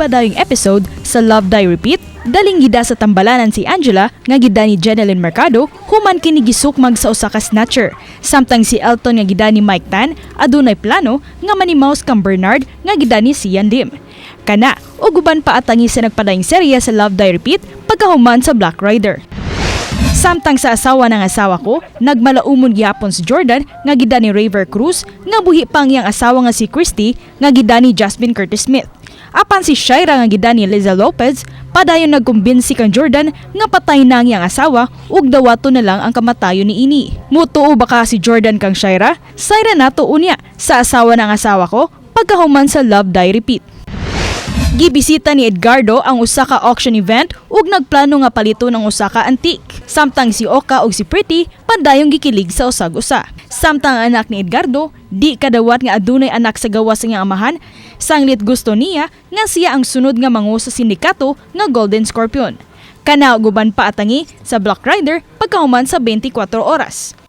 pa dayong episode sa Love Die Repeat, daling gida sa tambalanan si Angela nga gida ni Jeneline Mercado human kini gisukmag sa usa ka snatcher. Samtang si Elton nga gida ni Mike Tan adunay plano nga manimaus kang Bernard nga gida ni Sian Lim. Kana ug uban pa atangi sa nagpadayong serye sa Love Die Repeat pagkahuman sa Black Rider. Samtang sa asawa ng asawa ko, nagmalaumon gyapon si Jordan nga gida ni Raver Cruz nga buhi pang iyang asawa nga si Christy nga gida ni Jasmine Curtis Smith. Apan si Shaira nga gida ni Liza Lopez, padayon nagkumbinsi kang Jordan nga patay na ang iyang asawa ug dawato na lang ang kamatayon ni ini. Mutuo baka si Jordan kang Shaira? Shaira nato unya sa asawa ng asawa ko pagkahuman sa Love Die Repeat. Gibisita ni Edgardo ang usa ka auction event ug nagplano nga palito ng usa ka antique. Samtang si Oka ug si Pretty pandayong gikilig sa usag-usa. Samtang ang anak ni Edgardo di kadawat nga adunay anak sa gawas sa iyang amahan, sanglit gusto niya nga siya ang sunod nga mangu sa sindikato nga Golden Scorpion. Kana ug uban pa atangi sa Black Rider pagkahuman sa 24 oras.